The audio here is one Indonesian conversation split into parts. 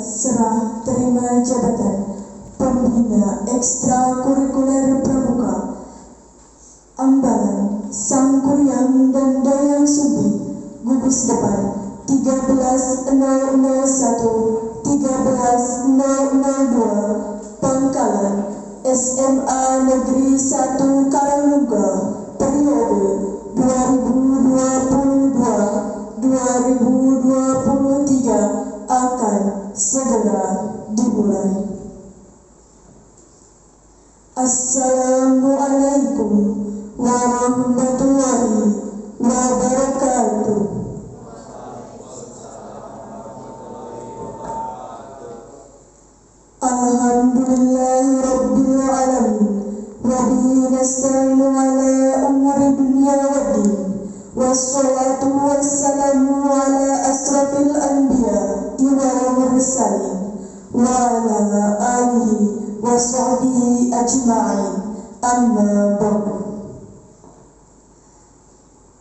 serah terima jabatan Pembina Ekstrakurikuler Pramuka Ambalan Sangkuriang dan Dayang Sumbi, gugus depan 13.001 13.002, Pangkalan SMA Negeri 1 Karangnuga, periode 2022-2023 akan segera dimulai. Assalamualaikum warahmatullahi wabarakatuh. Alhamdulillahi rabbil alamin, wa bihi nasta'inu ala umuri dunya waddin, wassalatu wassalamu ala asrafil anbiya wal mursalin wa ala alihi wa sahbihi ajma'in, amma ba'du.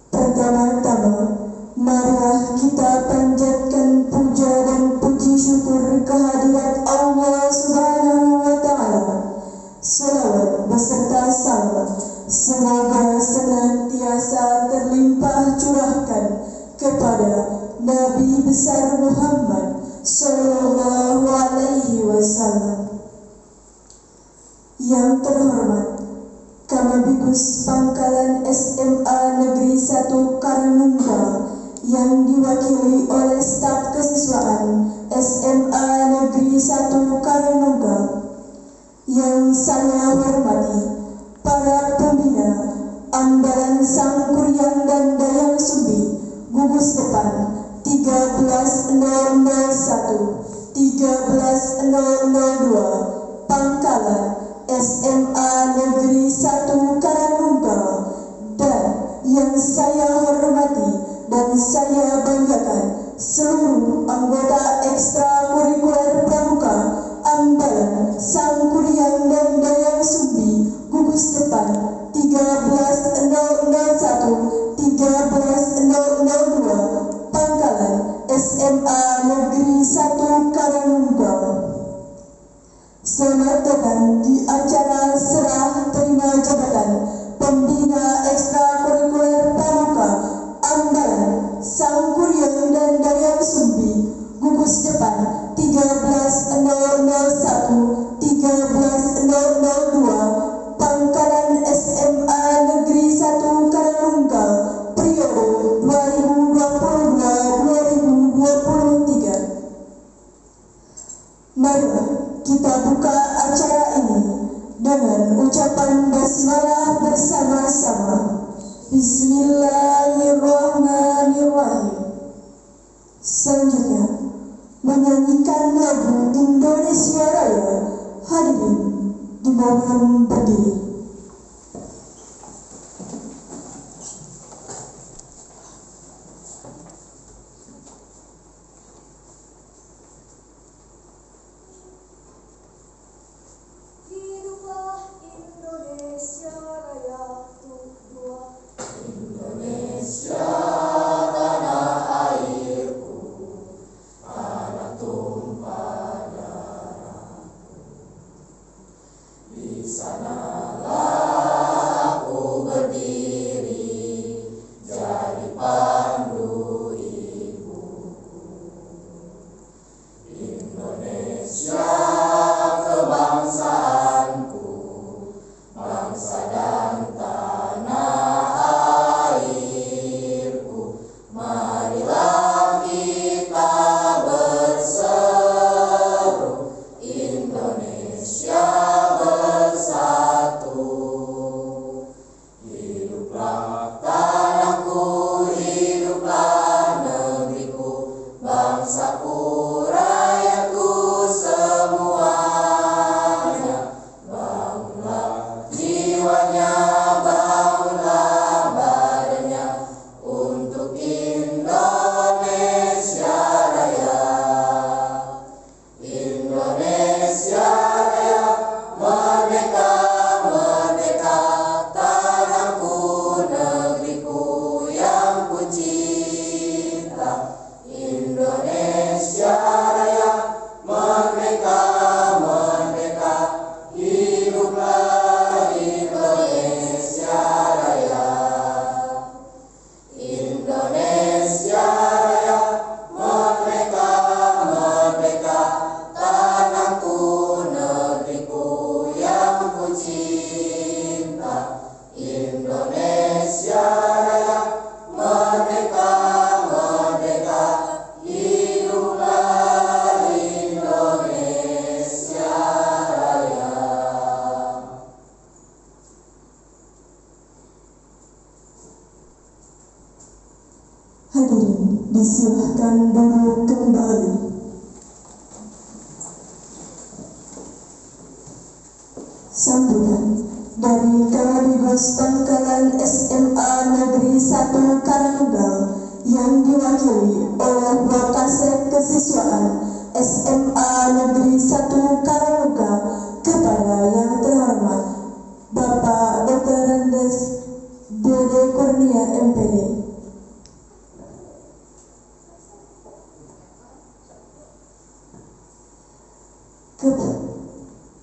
Pertama-tama, marilah kita panjatkan puja dan puji syukur kehadirat Allah Subhanahu wa Ta'ala. Selawat beserta salam semoga senantiasa terlimpah curahkan kepada Nabi besar Muhammad Sallallahu Alaihi Wasallam. Yang terhormat Kamabikus Pangkalan SMA Negeri 1 Karangnuga yang diwakili oleh staf kesiswaan SMA Negeri 1 Karangnuga, yang saya hormati para pembina Ambalan Sangkuriang dan Dayang Sumbi, gugus depan 13.001 13.002, Pangkalan SMA Negeri 1 Karangnuga, dan yang saya hormati dan saya banggakan seluruh anggota ekstrakurikuler pramuka Ambalan Sangkuriang dan Dayang Sumbi, gugus depan 13.001 13.002, Pangkalan SMA Negeri 1 Karangnuga. Selamat datang di acara serah terima jabatan Pembina Ekstrakurikuler Pramuka Ambalan Sangkuriang dan Dayang Sumbi, gugus depan 13.001 13.002, Pangkalan SMA Negeri 1 Karangnuga, periode 2022-2023. Marilah kita buka acara ini dengan ucapan basmalah bersama-sama. Bismillahirrahmanirrahim. Selanjutnya, menyanyikan lagu Indonesia Raya. Hadirin dimohon berdiri. silakan duduk kembali. Sambutan dari Kabingus Pangkalan SMA Negeri 1 Karanggal yang diwakili oleh Wakasek Kesiswaan SMA Negeri 1 Karanggal kepada yang terhormat Bapak Dr. Andes Dede Kurnia MPD.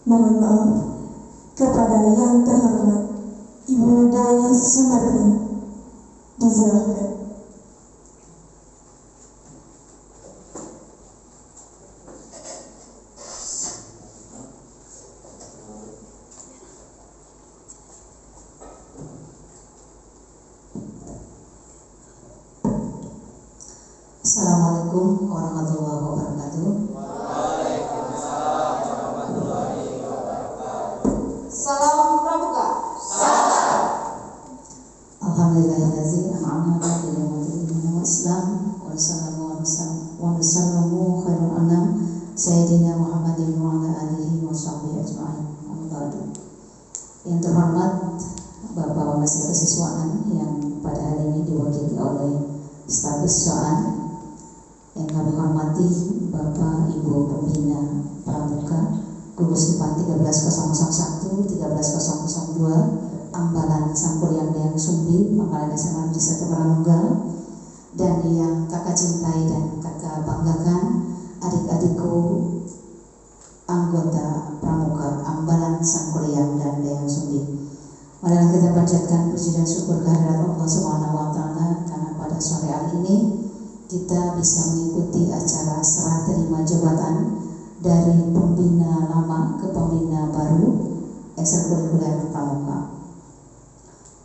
Mohon maaf kepada yang terhormat Ibu Dewi Sumarni, disilahkan. Assalamualaikum warahmatullahi wabarakatuh. Salam Pramuka. Alhamdulillahillazi an'ama 'alal mu'minin wal Islam wa sallamu khairul anam Sayyidina Muhammadin wa ala alihi wa sahbihi ajma'in. Yang terhormat Bapak Wakasek Kesiswaan yang pada hari ini diwakili oleh staf kesiswaan, yang kami hormati Bapak Ibu Pembina Pramuka Gugus Depan 13001, 13002, Ambalan Sangkuryang Dayang Sumbi, Pangkalan SMA Negeri 1 Karanggal, dan yang kakak cintai dan kakak banggakan, adik-adikku anggota Pramuka Ambalan Sangkuryang dan Dayang Sumbi. Marilah kita panjatkan puji dan syukur kehadirat Allah Subhanahu wa Ta'ala karena pada sore hari ini kita bisa mengikuti acara serah terima jabatan dari pembina lama ke pembina baru ekstrakurikuler Pramuka.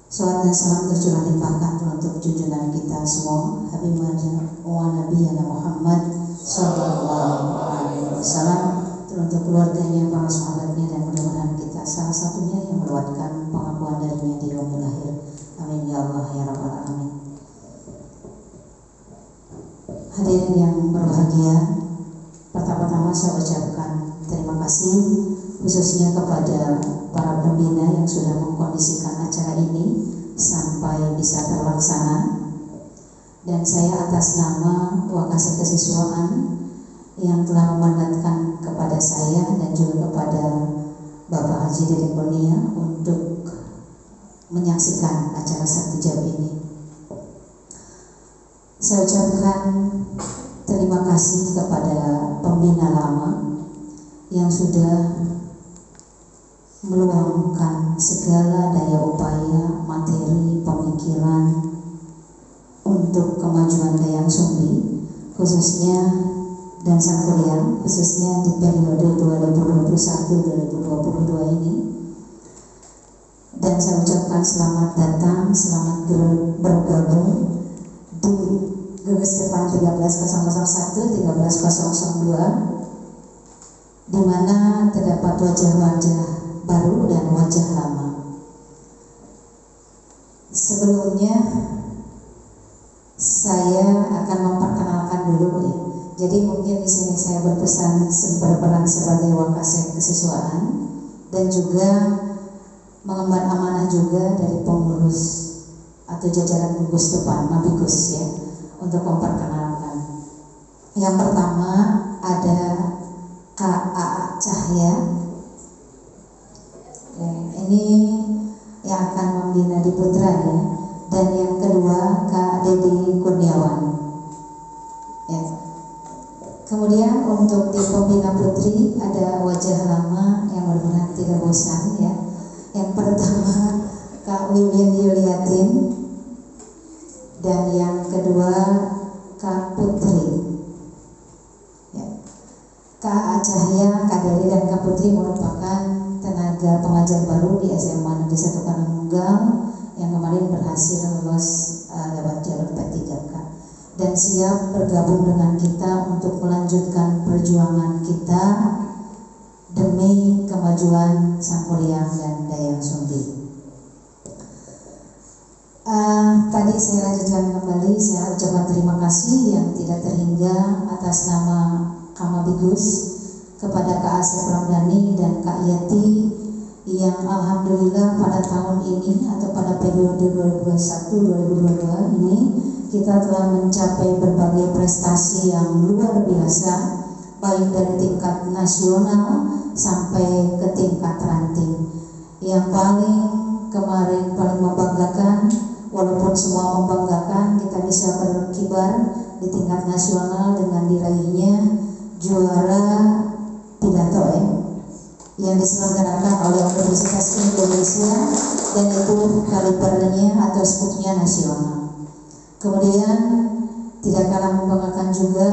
Salawat dan salam tercurah limpahkan untuk junjungan kita semua Habibana wa Nabiyana Muhammad sallallahu alaihi wasallam, untuk keluarganya, para sahabatnya, dan mudah-mudahan kita salah satunya yang melewatkan pengakuan darinya di yaumul akhir. Amin ya Allah ya rabbal alamin. Hadirin yang berbahagia, pertama-tama saya ucapkan terima kasih khususnya kepada para pembina yang sudah mengkondisikan acara ini sampai bisa terlaksana, dan saya atas nama Wakasek Kesiswaan yang telah memandatkan kepada saya dan juga kepada Bapak Haji Dede Kurnia untuk menyaksikan acara Sakti Jab ini. Saya ucapkan terima kasih kepada pembina lama yang sudah meluangkan segala daya upaya, materi, pemikiran untuk kemajuan Dayang Sumbi, khususnya dan Sangkuryang, khususnya di periode 2021-2022 ini. Dan saya ucapkan selamat datang, selamat bergabung di Gugus Depan 13001, 13002, di mana terdapat wajah-wajah baru dan wajah lama. Sebelumnya saya akan memperkenalkan dulu ya. Jadi mungkin di sini saya berperan sebagai Wakasek Kesiswaan dan juga mengemban amanah juga dari pengurus atau jajaran gugus depan Mabigus ya, untuk memperkenalkan. Yang pertama ada Kak A.A. Cahya. Ini yang akan membina di Putra ya. Dan yang kedua Kak Dedi Kurniawan. Ya. Kemudian untuk di pembina putri ada wajah lama yang benar-benar tidak bosan ya. Yang pertama Kak Wiwin Yuliatin, dan yang kedua Kak Putri. Ya. Kak Cahya, Kak Deli, dan Kak Putri merupakan tenaga pengajar baru di SMA Negeri 1 Karanggal yang kemarin berhasil lolos lewat jalur P3K dan siap bergabung dengan kita untuk melanjutkan perjuangan kita demi kemajuan Sangkuryang dan Dayang Sumbi. Tadi saya lanjutkan kembali, saya ucapkan terima kasih yang tidak terhingga atas nama Kamabigus kepada Kak Asep Ramdhani dan Kak Yati yang alhamdulillah pada tahun ini atau pada periode 2021-2022 ini kita telah mencapai berbagai prestasi yang luar biasa, baik dari tingkat nasional sampai ke tingkat ranting. Yang kemarin paling membanggakan, walaupun semua membanggakan, kita bisa berkibar di tingkat nasional dengan diraihnya juara pidato yang diselenggarakan oleh Universitas Indonesia, dan itu kalibernya atau skupnya nasional. Kemudian tidak kalah membanggakan juga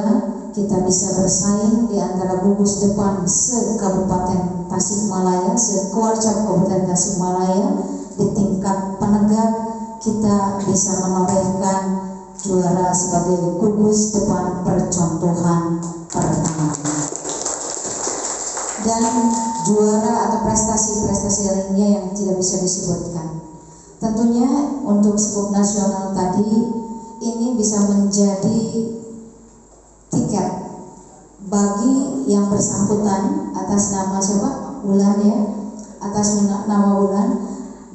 kita bisa bersaing di antara gugus depan se-Kabupaten Tasikmalaya, se-Kuarcap Kabupaten Tasikmalaya. Di tingkat penegak kita bisa menorehkan juara sebagai gugus depan percontohan pertama. Dan juara atau prestasi-prestasi lainnya yang tidak bisa disebutkan. Tentunya untuk skup nasional tadi ini bisa menjadi tiket bagi yang bersangkutan atas nama siapa? Wulan ya, atas nama Wulan,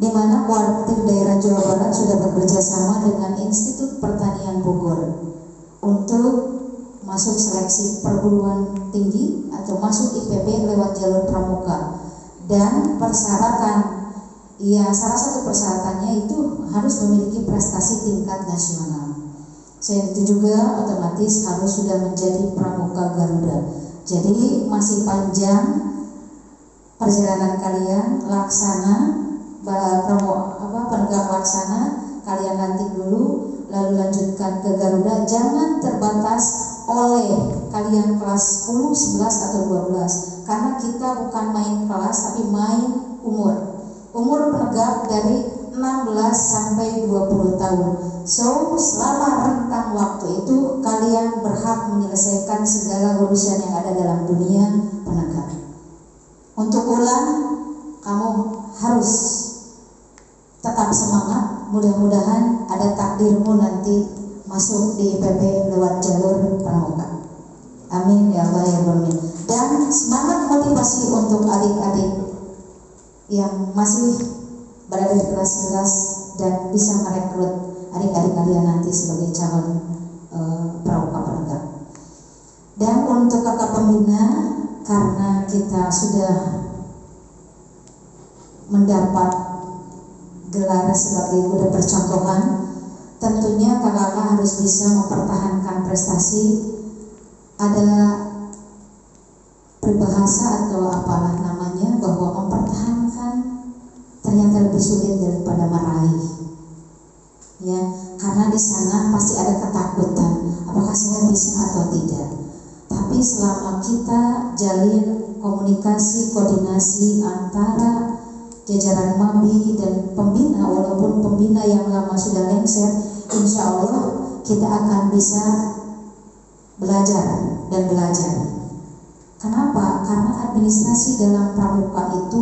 di mana Kuartir Daerah Jawa Barat sudah bekerja sama dengan Institut Pertanian Bogor untuk masuk seleksi perguruan tinggi atau masuk IPB lewat jalur pramuka. Dan persyaratan, ya salah satu persyaratannya itu harus memiliki prestasi tingkat nasional. Selain itu juga otomatis harus sudah menjadi pramuka Garuda. Jadi masih panjang perjalanan kalian, laksana penegak laksana, kalian lantik dulu lalu lanjutkan ke Garuda. Jangan terbatas oleh kalian kelas 10, 11 atau 12, karena kita bukan main kelas tapi main umur penegak dari 16 sampai 20 tahun. So selama rentang waktu itu kalian berhak menyelesaikan segala urusan yang ada dalam dunia penegak. Untuk Wulan, kamu harus tetap semangat, mudah-mudahan ada takdirmu nanti masuk di IPB lewat jalur pramuka. Amin ya Allah ya Rabbal. Dan semangat motivasi untuk adik-adik yang masih berada di kelas 11 dan bisa merekrut adik-adik kalian nanti sebagai calon pramuka penegak. Dan untuk kakak pembina, karena kita sudah mendapat gelar sebagai kuda percontohan, tentunya kakak harus bisa mempertahankan prestasi. Ada peribahasa atau apalah namanya bahwa mempertahankan ternyata lebih sulit daripada meraih. Ya, karena di sana pasti ada ketakutan, apakah saya bisa atau tidak. Tapi selama kita jalin komunikasi, koordinasi antara jajaran MABI dan pembina, walaupun pembina yang lama sudah lengser, insya Allah kita akan bisa belajar dan belajar. Kenapa? Karena administrasi dalam pramuka itu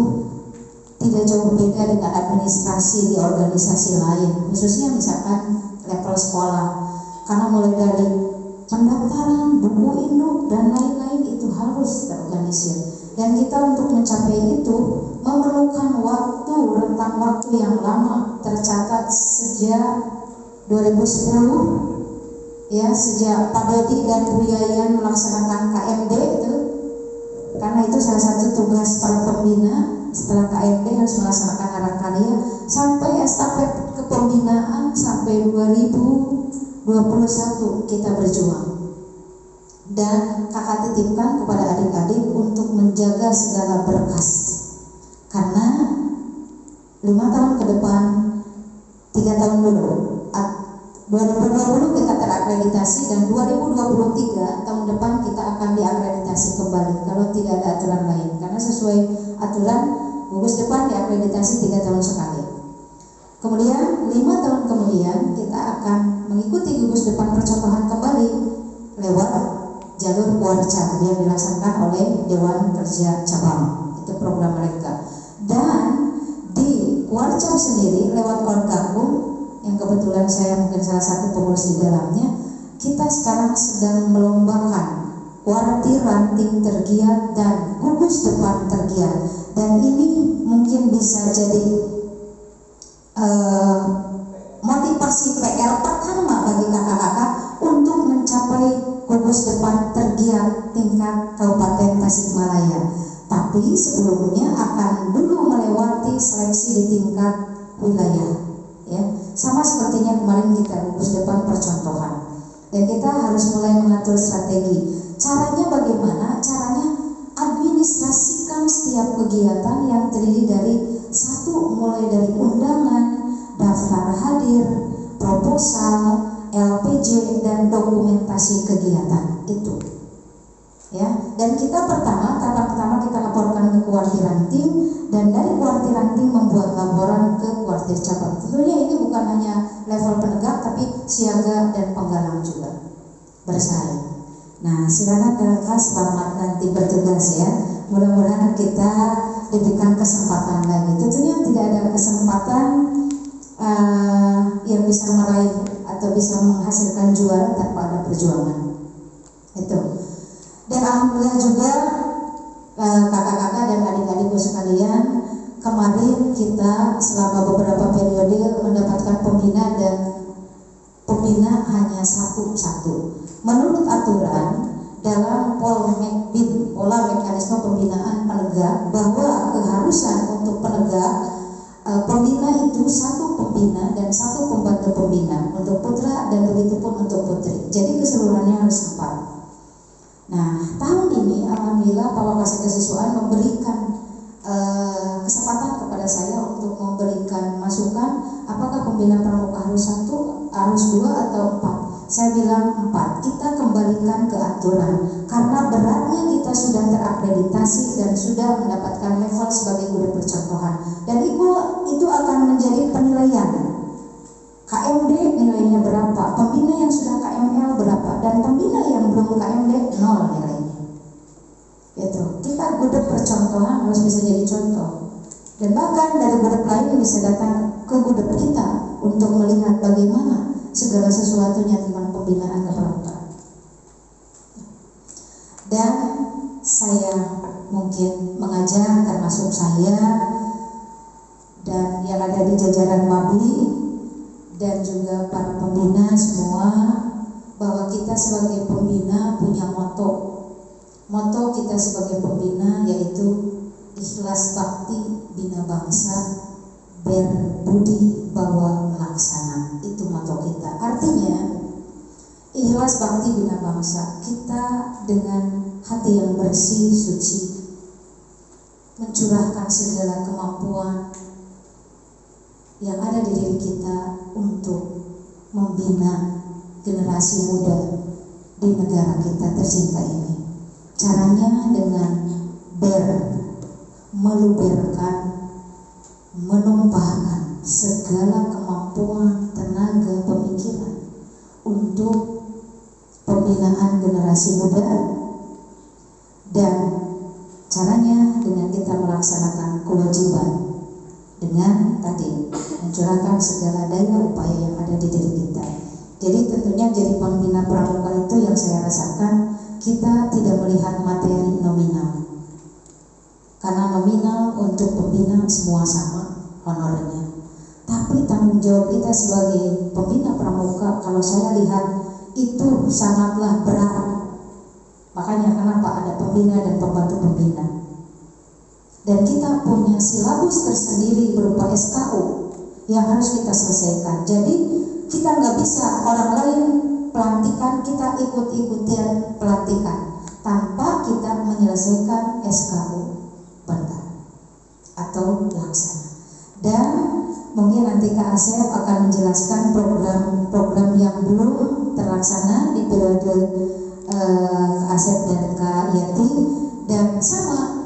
tidak jauh beda dengan administrasi di organisasi lain, khususnya misalkan level sekolah. Karena mulai dari pendaftaran, buku induk dan lain-lain itu harus terorganisir. Dan kita untuk mencapai itu memerlukan waktu, rentang waktu yang lama, tercatat sejak 2010 ya, sejak Pak Dodi dan Bu Yayan melaksanakan KMD itu, karena itu salah satu tugas para pembina. Setelah KMD harus melaksanakan arah karya sampai estafet kepembinaan sampai 2021 kita berjuang. Dan kakak titipkan kepada adik-adik untuk menjaga segala berkas, karena 5 tahun ke depan, 3 tahun dulu 2020 kita terakreditasi, dan 2023 tahun depan kita akan diakreditasi kembali kalau tidak ada aturan lain, karena sesuai aturan gugus depan diakreditasi 3 tahun sekali. Kemudian 5 tahun kemudian kita akan mengikuti gugus depan percontohan kembali lewat jalur Kuarcap yang dilaksanakan oleh Dewan Kerja Cabang, itu program mereka. Dan di Kuarcap sendiri lewat Korgakum yang kebetulan saya mungkin salah satu pengurus di dalamnya, kita sekarang sedang melombakan Warti Ranting Tergiat dan Gugus Depan Tergiat, dan ini mungkin bisa jadi motivasi PR pertama bagi kakak-kakak untuk mencapai Gugus Depan Tergiat tingkat Kabupaten Tasikmalaya. Tapi sebelumnya akan dulu melewati seleksi di tingkat wilayah, ya. Sama sepertinya kemarin kita Gugus Depan percontohan. Dan kita harus mulai mengatur strategi. Caranya bagaimana? Caranya administrasikan setiap kegiatan yang terdiri dari satu, mulai dari undangan, daftar hadir, proposal, LPJ, dan dokumentasi kegiatan itu. Ya, dan kita tahap pertama kita laporkan ke Kuarti Ranting, dan dari Kuarti Ranting membuat laporan ke Kuartir Cabang. Tentunya ini bukan hanya level penegak, tapi siaga dan penggalang juga bersaing. Nah, silakan kakak selamat nanti bertugas ya. Mudah-mudahan kita diberikan kesempatan lagi. Tentunya tidak ada kesempatan yang bisa meraih atau bisa menghasilkan juara tanpa ada perjuangan. Itu. Dan alhamdulillah juga kakak-kakak dan adik-adikku sekalian, kemarin kita selama beberapa periode mendapatkan pembina, dan pembina hanya satu-satu. Menurut aturan dalam Polmekbin, pola mekanisme pembinaan penegak, bahwa keharusan untuk penegak pembina itu satu pembina dan satu pembantu pembina untuk putra, dan begitu pun untuk putri. Jadi keseluruhannya harus 4. Nah, tahun ini alhamdulillah Pak Wakasek Kesiswaan memberikan kesempatan kepada saya untuk memberikan masukan, apakah pembina pramuka harus 1, harus 2 atau 4. Saya bilang 4. Kita kembalikan ke aturan, karena beratnya kita sudah terakreditasi dan sudah mendapatkan level sebagai guru percontohan, dan itu akan menjadi penilaian. KMD nilainya berapa, pembina yang sudah KML berapa, dan pembina yang belum KMD 0 nilainya. Gitu. Kita gudeg percontohan harus bisa jadi contoh, dan bahkan dari gudeg lain bisa datang ke gudeg kita untuk melihat bagaimana segala sesuatunya tentang pembinaan kepramukaan. Dan saya mungkin mengajak, termasuk saya dan yang ada di jajaran MABI dan juga para pembina semua, bahwa kita sebagai pembina punya moto. Moto kita sebagai pembina yaitu ikhlas bakti bina bangsa, berbudi bawa laksana. Itu moto kita. Artinya ikhlas bakti bina bangsa, kita dengan hati yang bersih, suci, mencurahkan segala kemampuan yang ada di diri kita untuk membina generasi muda di negara kita tercinta ini. Caranya dengan meluberkan, menumpahkan segala kemampuan, tenaga, pemikiran untuk pembinaan generasi muda, dan caranya dengan kita melaksanakan kewajiban dengan tadi mencurahkan segala daya upaya yang ada di diri kita. Jadi tentunya jadi pembina pramuka itu yang saya rasakan, kita tidak melihat materi nominal, karena nominal untuk pembina semua sama honornya. Tapi tanggung jawab kita sebagai pembina pramuka, kalau saya lihat itu sangatlah berat. Makanya kenapa ada pembina dan pembantu pembina. Dan kita punya silabus tersendiri berupa SKU yang harus kita selesaikan. Jadi kita nggak bisa orang lain pelantikan, kita ikut-ikutan pelantikan tanpa kita menyelesaikan SKU bentar atau laksana. Dan mungkin nanti Kak Asep akan menjelaskan program-program yang belum terlaksana di periode Kak Asep dan Kak Yati, dan sama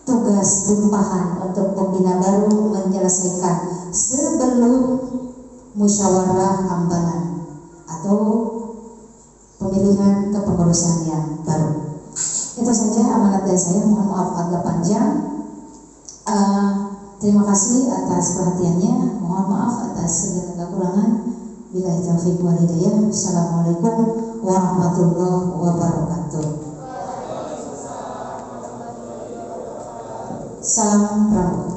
tugas limpahan untuk pembina baru menyelesaikan sebelum musyawarah ambalan atau pemilihan kepengurusan yang baru. Itu saja amanat dari saya, mohon maaf agak panjang. Terima kasih atas perhatiannya. Mohon maaf atas segala kekurangan. Billahi taufiq wal hidayah. Assalamualaikum warahmatullahi wabarakatuh. Salam Pramuka.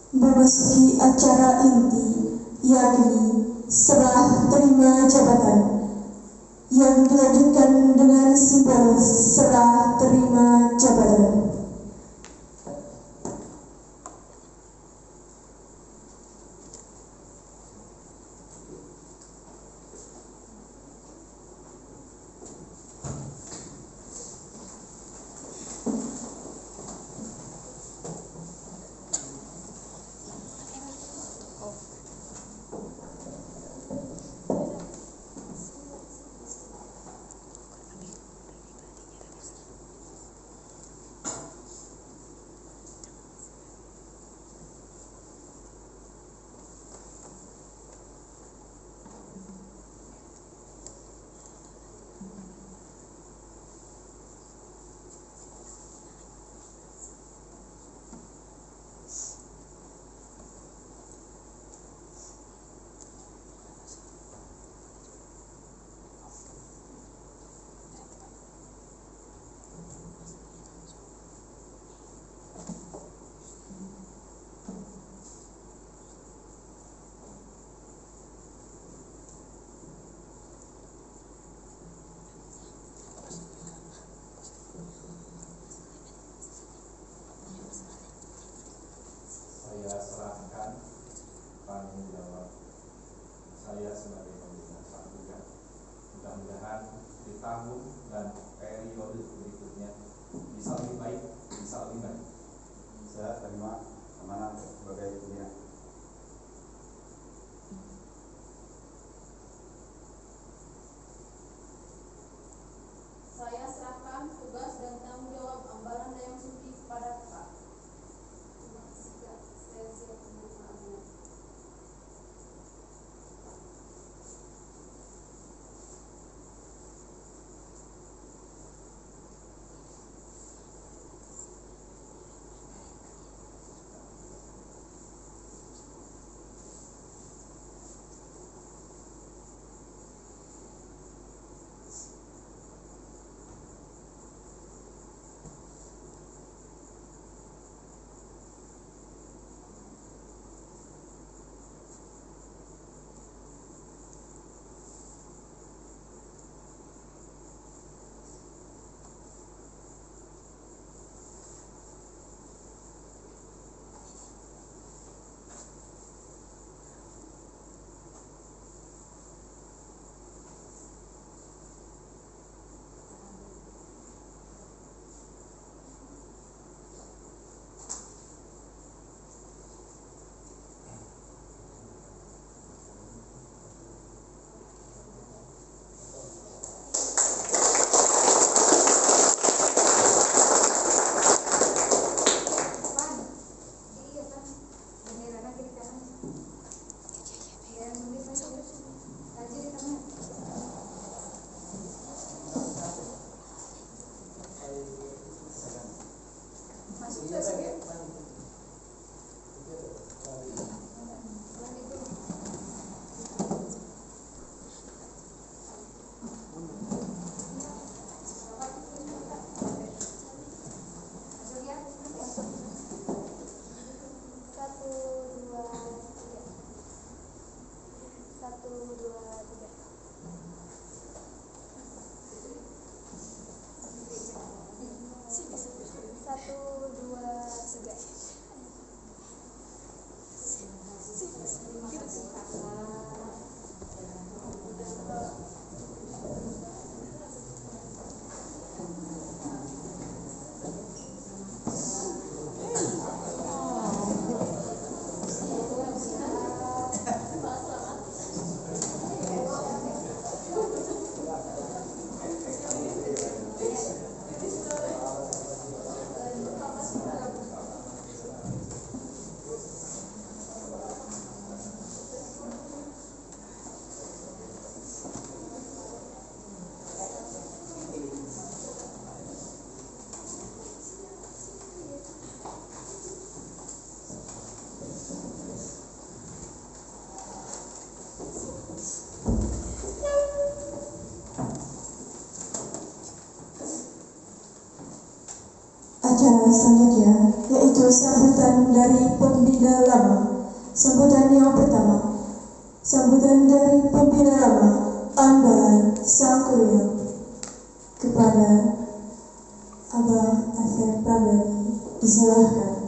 Memasuki acara inti, yakni serah terima jabatan, yang dilanjutkan dengan simbolis serah terima jabatan. selanjutnya yaitu sambutan dari pembina lama. Sambutan yang pertama, sambutan dari pembina lama Ambalan Sangkuriang kepada Abah Asep Prabadi. Disilahkan.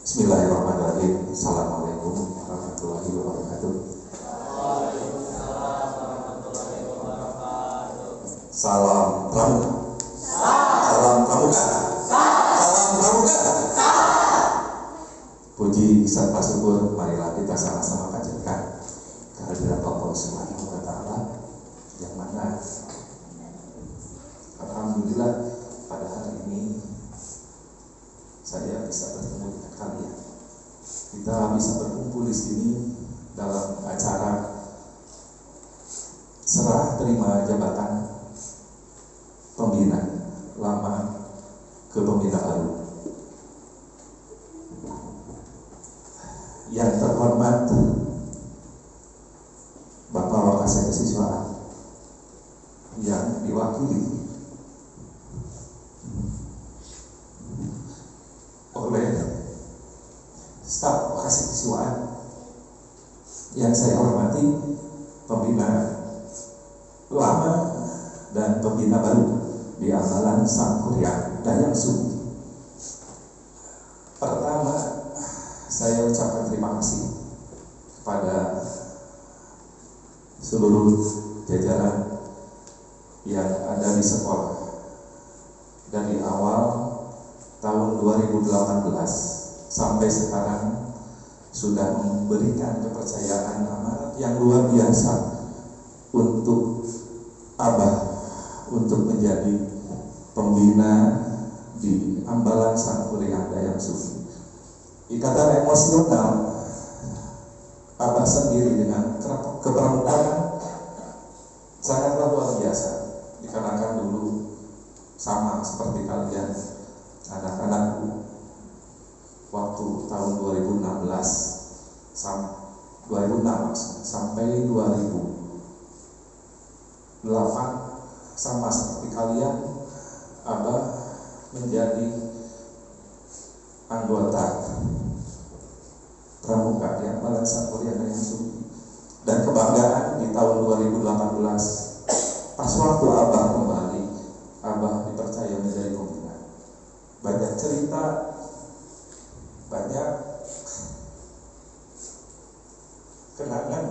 Bismillahirrahmanirrahim. Assalamualaikum warahmatullahi wabarakatuh. Salam pramuka. Salam pramuka. Salam pramuka. Puji serta syukur marilah kita sama-sama panjatkan kehadirat Allah Subhanahu wa taala yang mana alhamdulillah pada hari ini saya bisa bertemu dengan kalian. Kita bisa berkumpul di sini dalam acara serah terima jabatan pembina lama ke pembina baru. Yang terhormat Bapak Wakasek Kesiswaan yang diwakili oleh staf Wakasek Kesiswaan yang saya hormati, pembina lama dan pembina baru di Ambalan Sangkuriang Dayang Sumbi. Pertama, saya ucapkan terima kasih kepada seluruh jajaran yang ada di sekolah dari awal tahun 2018 sampai sekarang sudah memberikan kepercayaan amanat yang luar biasa untuk Abah untuk menjadi pembina di Ambalan Sangkuriang Dayang Sumbi. Ikatan emosional Abah sendiri dengan kepramukaan sangatlah luar biasa, dikarenakan dulu sama seperti kalian anak-anakku waktu tahun 2006 sampai 2008 sama seperti kalian, Abah menjadi anggota pramuka yang Ambalan Sangkuriang Dayang Sumbi. Dan kebanggaan di tahun 2018 pas waktu Abah kembali, Abah dipercaya menjadi pembina. Banyak cerita, banyak kenangan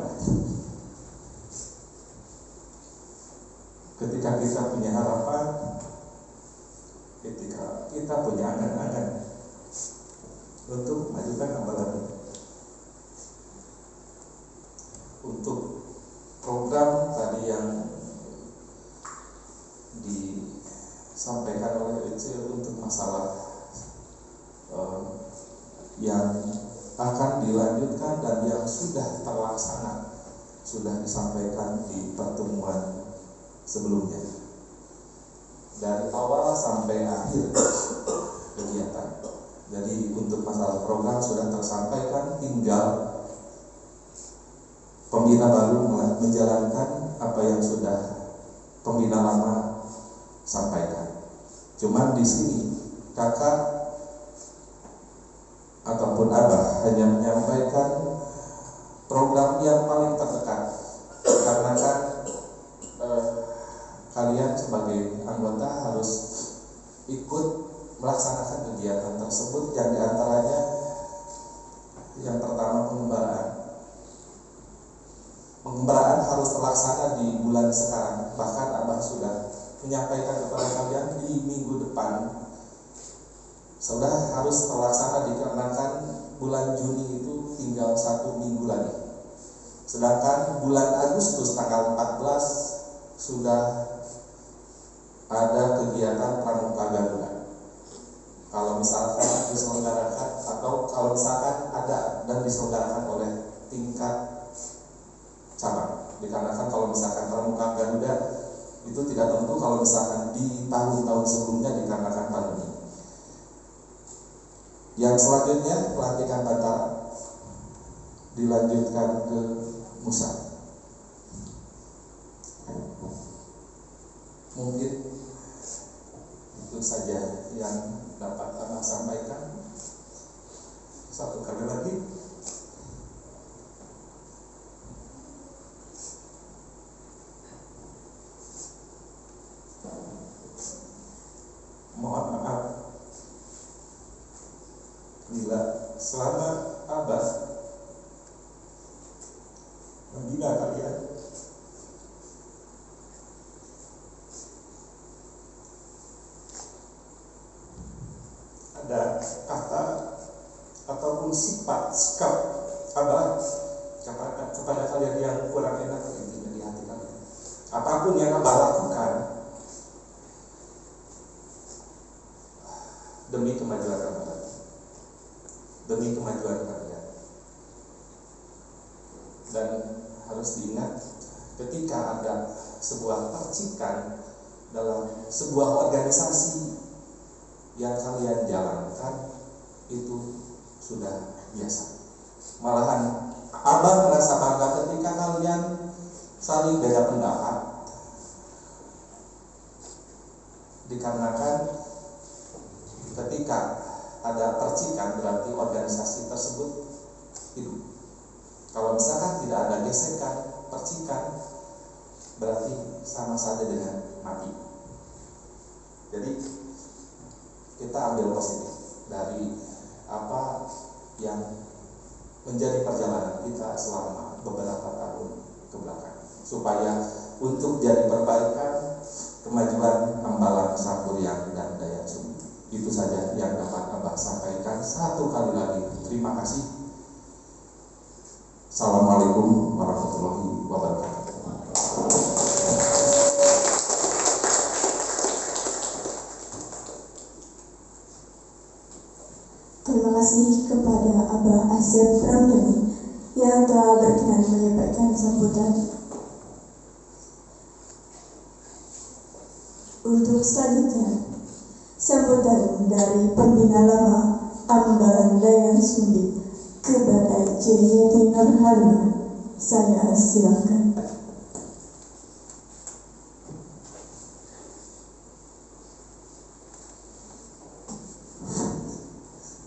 ketika kita punya harapan, ketika kita punya angan-angan untuk memajukan Ambalan ini. Untuk program tadi yang disampaikan oleh Ece untuk masalah yang akan dilanjutkan dan yang sudah terlaksana, sudah disampaikan di pertemuan sebelumnya. Dari awal sampai akhir kegiatan. Jadi untuk masalah program sudah tersampaikan, tinggal pembina baru menjalankan apa yang sudah pembina lama sampaikan. Cuman di sini kakak ataupun Abah hanya menyampaikan program yang paling terdekat, karena kan kalian sebagai anggota harus ikut melaksanakan kegiatan tersebut, yang diantaranya yang pertama pengembaraan. Pengembaraan harus terlaksana di bulan sekarang, bahkan Abah sudah menyampaikan kepada kalian di minggu depan sudah harus terlaksana, dikarenakan bulan Juni itu tinggal 1 minggu lagi. Sedangkan bulan Agustus tanggal 14 sudah ada kegiatan Pramuka Garuda. Kalau misalkan diselenggarakan atau kalau misalkan ada dan diselenggarakan oleh tingkat cabang, dikarenakan kalau misalkan Pramuka Garuda itu tidak tentu kalau misalkan di tahun-tahun sebelumnya dikarenakan pandemi. Yang selanjutnya pelantikan Bantara dilanjutkan ke Musa. Mungkin itu saja yang dapat Abah sampaikan. Satu kali lagi, mohon maaf bila selama Abah membina kalian ada kata ataupun sikap Abah kepada kalian yang kurang enak intinya di hati kalian. Apapun yang Abah lakukan demi kemajuan kalian, demi kemajuan kalian. Dan harus diingat, ketika ada sebuah percikan dalam sebuah organisasi yang kalian jalankan, itu sudah biasa. Malahan Abah merasa bangga ketika kalian saling beda pendapat, dikarenakan ketika ada percikan berarti organisasi tersebut hidup. Kalau misalkan tidak ada gesekan, percikan, berarti sama saja dengan mati. Jadi kita ambil positif dari apa yang menjadi perjalanan kita selama beberapa tahun ke belakang, supaya untuk jadi perbaikan kemajuan Ambalan Sangkuriang dan Dayang Sumbi. Itu saja yang dapat Abah sampaikan. Satu kali lagi terima kasih. Assalamualaikum warahmatullahi wabarakatuh. Terima kasih kepada Abah Asep Ramdhani yang telah berkenan menyampaikan sambutan. Untuk selanjutnya, sambutan dari pembina lama Ambalan Dayang Sumbi kepada JYT Nurharma. Saya silakan.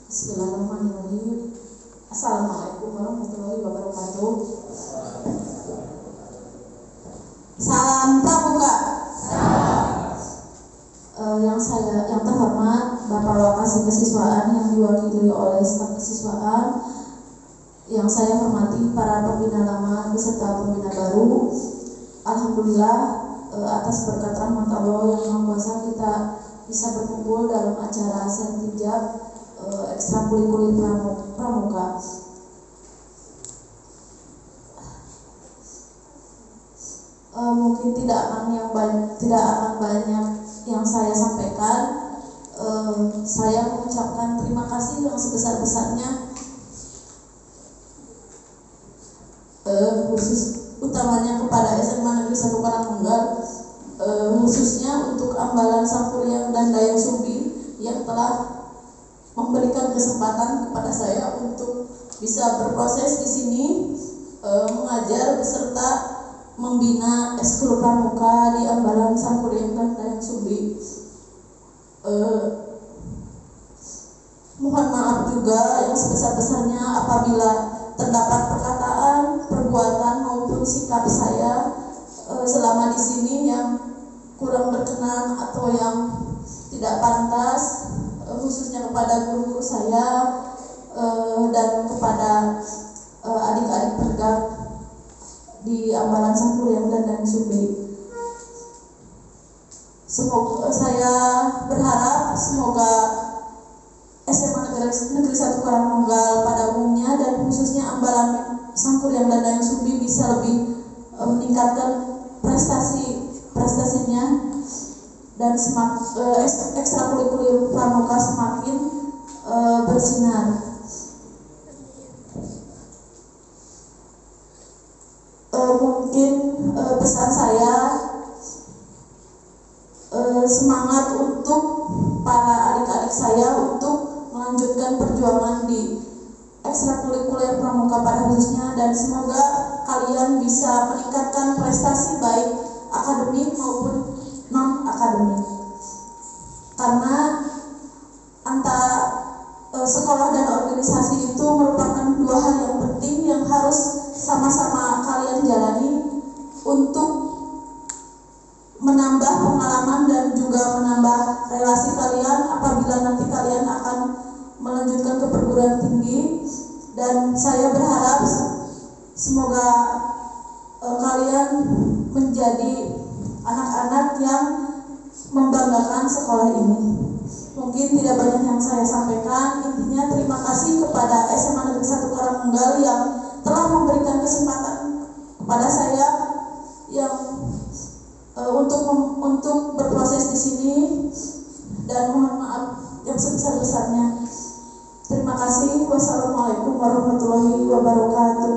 Bismillahirrahmanirrahim. Assalamualaikum warahmatullahi wabarakatuh. Salam pramuka. Yang terhormat Bapak Lokasi Kesiswaan yang diwakili oleh staf kesiswaan, yang saya hormati para pembina lama beserta pembina baru. Alhamdulillah atas berkat rahmat Allah yang Maha Kuasa kita bisa berkumpul dalam acara sertijab ekstrakurikuler pramuka. Mungkin tidak akan banyak yang saya sampaikan. Saya mengucapkan terima kasih yang sebesar-besarnya, khusus utamanya kepada SMA Negeri 1 Karangmenggal, khususnya untuk Ambalan Sangkuriang dan Dayang Sumbi yang telah memberikan kesempatan kepada saya untuk bisa berproses di sini, mengajar beserta membina ekskul pramuka di Ambalan Sangkuriang dan Dayang Sumbi. Mohon maaf juga yang sebesar-besarnya apabila terdapat perkataan, perbuatan maupun sikap saya selama di sini yang kurang berkenan atau yang tidak pantas, khususnya kepada guru-guru saya dan kepada adik-adik pergak di Ambalan Sangkuriang dan Dayang Sumbi. Saya berharap semoga SMA Negeri 1 Karangmenggal pada umumnya dan khususnya Ambalan Sangkuriang dan Dayang Sumbi bisa lebih meningkatkan prestasinya dan ekstrakurikuler pramuka semakin bersinar. Mungkin pesan saya, semangat untuk para adik-adik saya untuk melanjutkan perjuangan di ekstrakurikuler pramuka pada khususnya semuanya, dan semoga kalian bisa meningkatkan prestasi baik akademik maupun non akademik, karena sekolah dan organisasi itu merupakan dua hal yang penting yang harus sama-sama kalian jalani untuk menambah pengalaman dan juga menambah relasi kalian apabila nanti kalian akan melanjutkan ke perguruan tinggi. Dan saya berharap semoga kalian menjadi anak-anak yang membanggakan sekolah ini. Mungkin tidak banyak yang saya sampaikan, intinya terima kasih kepada SMA Negeri 1 Karangunggal yang telah memberikan kesempatan kepada saya yang untuk berproses di sini, dan mohon maaf yang sebesar-besarnya. Terima kasih. Wassalamualaikum warahmatullahi wabarakatuh.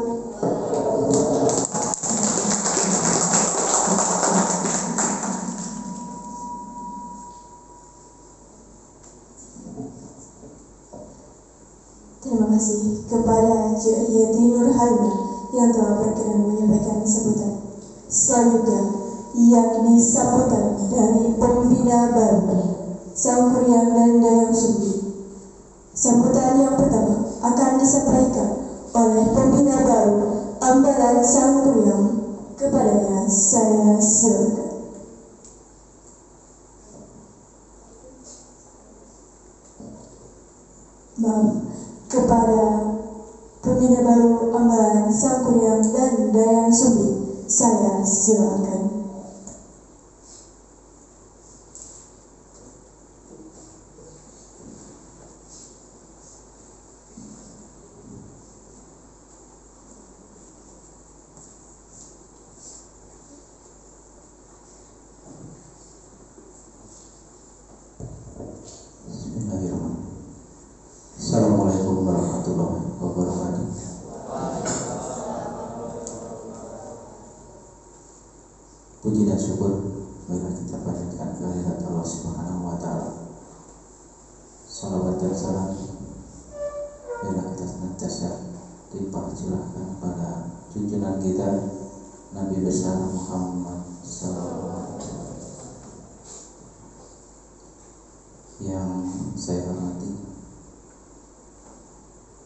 Terima kasih kepada Cik Yeti Nurhalna yang telah berkenan menyampaikan sambutan. Selanjutnya yang disampaikan dari pembina baru Sangkuriang dan Dayang Sumbi. Sambutan yang pertama akan disampaikan oleh pembina baru Ambalan Sangkuriang. Kepadanya saya silakan. Kepada pembina baru Ambalan Sangkuriang dan Dayang Sumbi, saya silakan. Assalamualaikum warahmatullahi wabarakatuh. Puji dan syukur marilah kita panjatkan kehadirat Allah Subhanahu wa taala. Salawat dan salam marilah kita senantiasa limpah curahkan pada junjungan kita Nabi besar Muhammad sallallahu alaihi wasallam. Yang saya hormati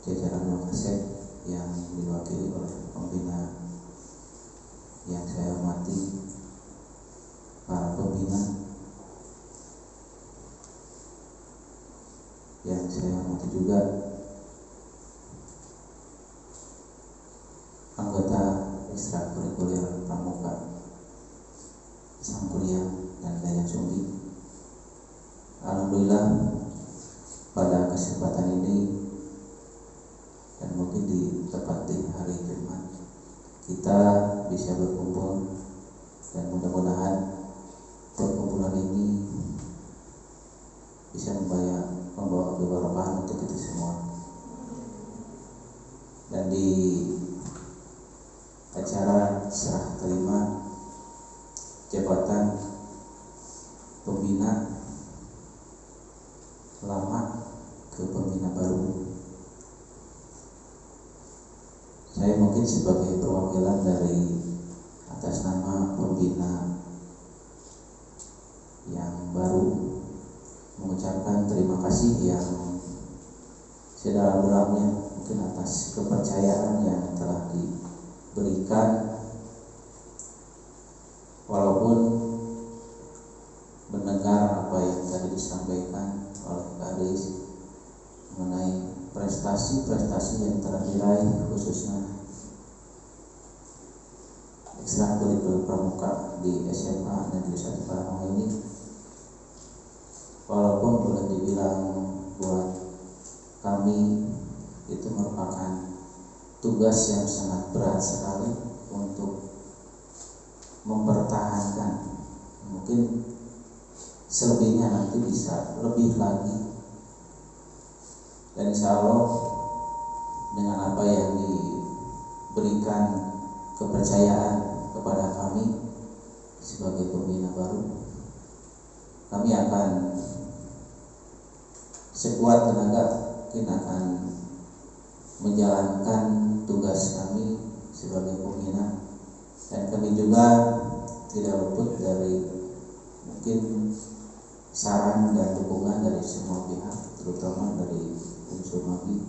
jajaran Wakasek yang diwakili oleh pembina yang saya hormati, para pembina yang saya hormati juga, anggota ekstrakurikuler pramuka Sangkuriang dan Dayang Sumbi. Alhamdulillah pada kesempatan ini dan mungkin di tepat di hari Jumat kita bisa berkumpul, dan mudah-mudahan perkumpulan ini bisa membawa keberkahan untuk kita semua. Dan di acara serah terima jabatan pembina lama ke pembina baru, saya mungkin sebagai perwakilan dari atas nama pembina yang baru mengucapkan terima kasih yang sedalam-dalamnya mungkin atas kepercayaan yang telah diberikan, walaupun mendengar apa yang tadi disampaikan oleh Kadis mengenai prestasi-prestasi yang telah diraih khususnya ekstrakurikuler pramuka di SMA Negeri 1 Karangunggal ini, walaupun boleh dibilang buat kami itu merupakan tugas yang sangat berat sekali untuk mempertahankan, mungkin selebihnya nanti bisa lebih lagi. Dan insya Allah dengan apa yang diberikan kepercayaan kepada kami sebagai pembina baru, kami akan sekuat tenaga mungkin akan menjalankan tugas kami sebagai pembina, dan kami juga tidak luput dari mungkin saran dan dukungan dari semua pihak, terutama dari unsur Nabi,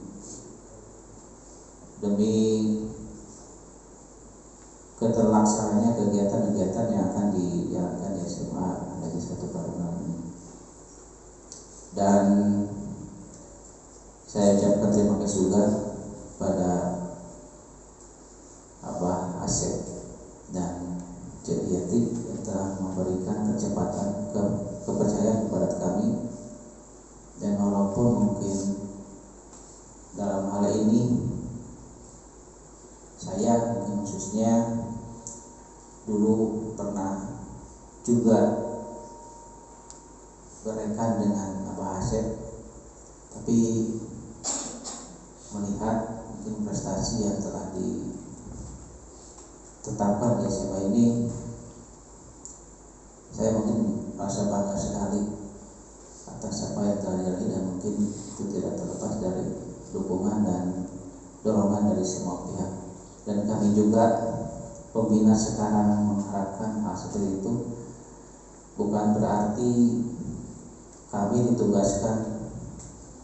demi keterlaksananya kegiatan-kegiatan yang akan dijalankan di SMA Negeri 1 Karuman ini. Dan saya ucapkan terima kasih juga pada Abah Asep dan Cik Yati yang telah memberikan kecepatan kepercayaan kepada kami. Dan walaupun mungkin dalam hal ini saya mungkin khususnya dulu pernah juga berekan dengan Abah Asep, tapi melihat mungkin prestasi yang telah ditetapkan di SMA ini, saya mungkin merasa bangga sekali atas apa yang telah dilalui, dan mungkin itu tidak terlepas dari dukungan dan dorongan dari semua pihak. Dan kami juga pembina sekarang mengharapkan hal seperti itu, bukan berarti kami ditugaskan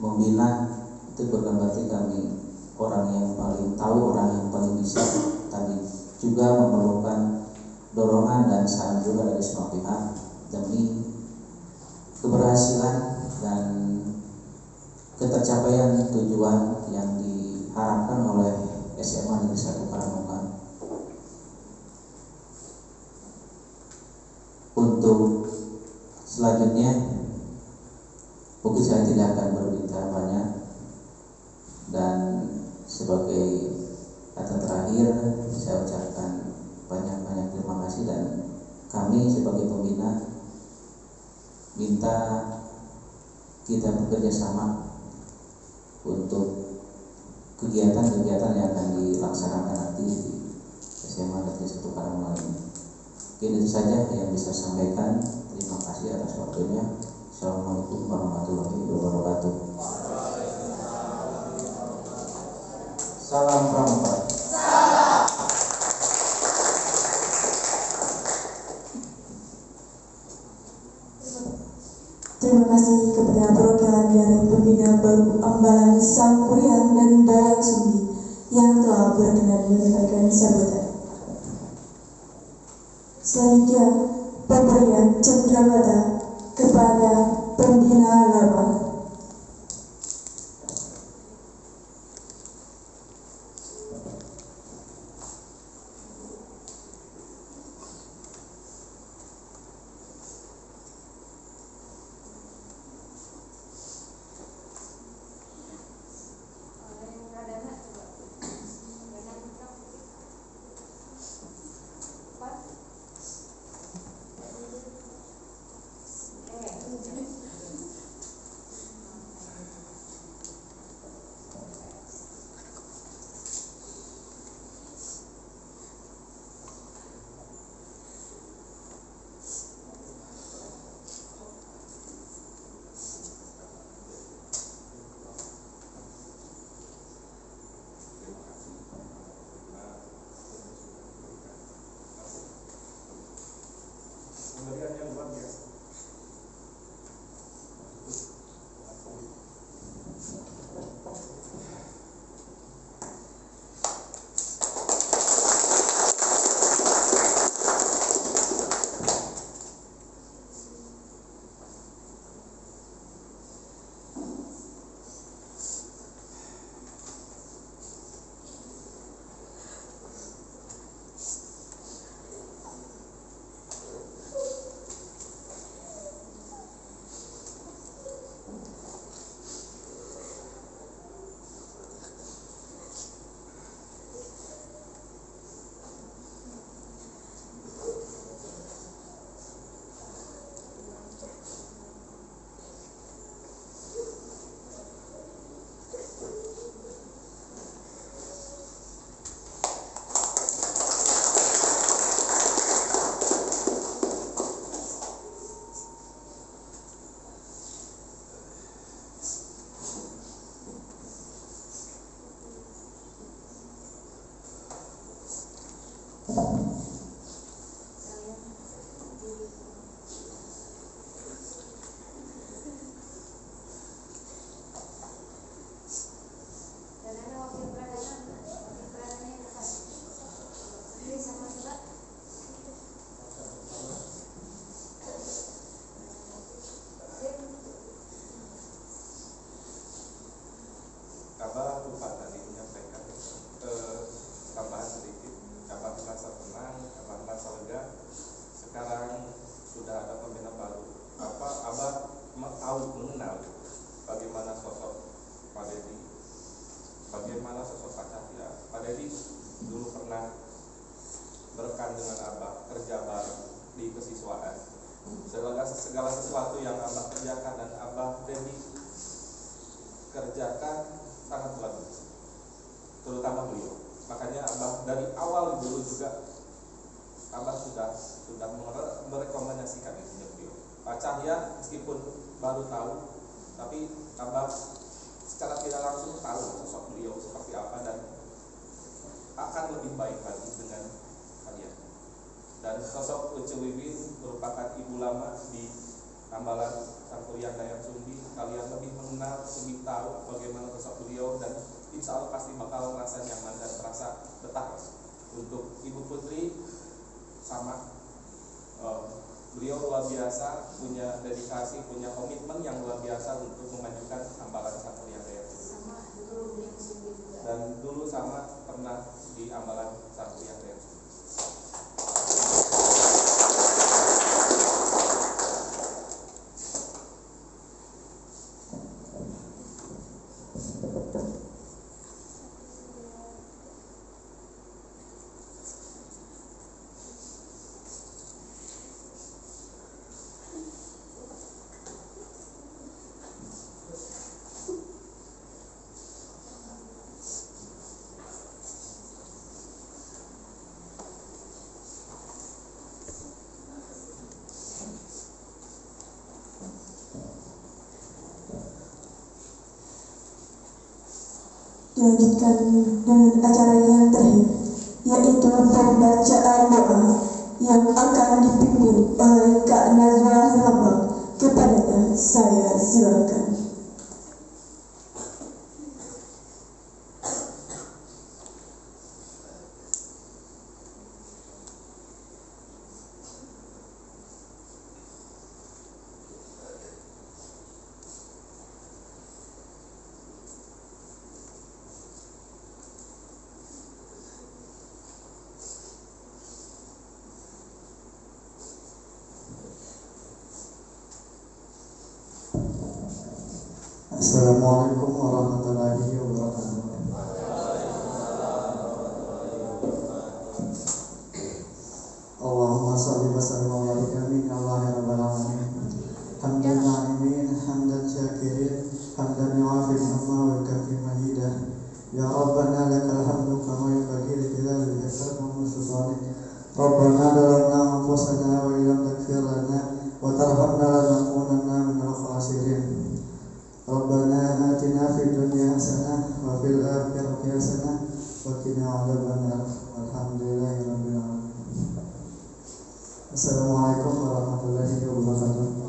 membina itu bukan berarti kami orang yang paling tahu, orang yang paling bisa, tapi juga memerlukan dorongan dan saran juga dari semua pihak demi keberhasilan dan ketercapaian tujuan yang diharapkan oleh SMA Negeri 1 Karangmongan. Untuk selanjutnya mungkin saya tidak akan berbicara banyak, dan sebagai kata terakhir saya ucapkan banyak-banyak terima kasih, dan kami sebagai pembina minta kita bekerja sama untuk kegiatan-kegiatan yang akan dilaksanakan nanti di SMA Negeri 1 Karangmongan ini. Mungkin itu saja yang bisa saya sampaikan. Terima kasih atas waktunya. Assalamualaikum warahmatullahi wabarakatuh. Salam Pramuka. Terima kasih kepada perwakilan dari pembina baru Ambalan Sangkuriang dan Dayang Sumbi yang telah berkenan menyampaikan sambutan. Selanjutnya, pemberian cenderamata kepada pembina laba. pernah merekan dengan Abah kerja bareng di kesiswaan. Segala sesuatu yang Abah kerjakan dan Abah Dedi kerjakan sangat bagus, terutama beliau. Makanya Abah dari awal dulu juga Abah sudah merekomendasikan itu beliau. Pak Cahya meskipun baru tahu, tapi Abah secara tidak langsung tahu sosok beliau seperti apa dan akan lebih baik lagi dengan kalian. Dan sosok Uce Wiwin merupakan ibu lama di Ambalan Sangkuriang Dayang Sumbi. Kalian lebih mengenal, lebih tahu bagaimana sosok beliau, dan insya Allah pasti bakal merasa nyaman dan merasa betah. Untuk Ibu Putri sama, beliau luar biasa, punya dedikasi, punya komitmen yang luar biasa untuk memajukan Ambalan Sangkuriang Dayang Sumbi. Dan dulu sama pernah di Ambalan Sangkuriang Dayang Sumbi. Dilanjutkan dengan acara yang terakhir, yaitu pembacaan doa yang akan dipimpin oleh Kak Nazwa Hambang. Kepadanya saya silakan. Assalamualaikum warahmatullahi wabarakatuh. Allahumma shalli wa sallim wa barik amin ya Allah ya rabbal alamin. Hamdan na'imin, hamdan syakirin, hamdan yu'afi ni'ma wa yukafi mahidah. Ya Rabbana lakal hamdu kama yanbaghi li jalali wajhika wa sultanik. Rabbana zalamna anfusana wa illam taghfir lana wa tarhamna lanakunanna minal khasirin. Rabbana atina fid dunya hasanah wa fil akhirati hasanah wa qina adzabannar. Alhamdulillahirabbil alamin. Assalamualaikum warahmatullahi wabarakatuh.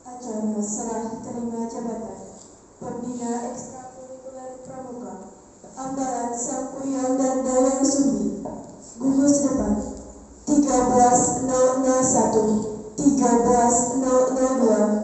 Acara serah terima jabatan Pembina Ekstrakurikuler Pramuka Ambalan Sangkuriang dan Dayang Sumbi. Gugus depan 13.001, 13.002,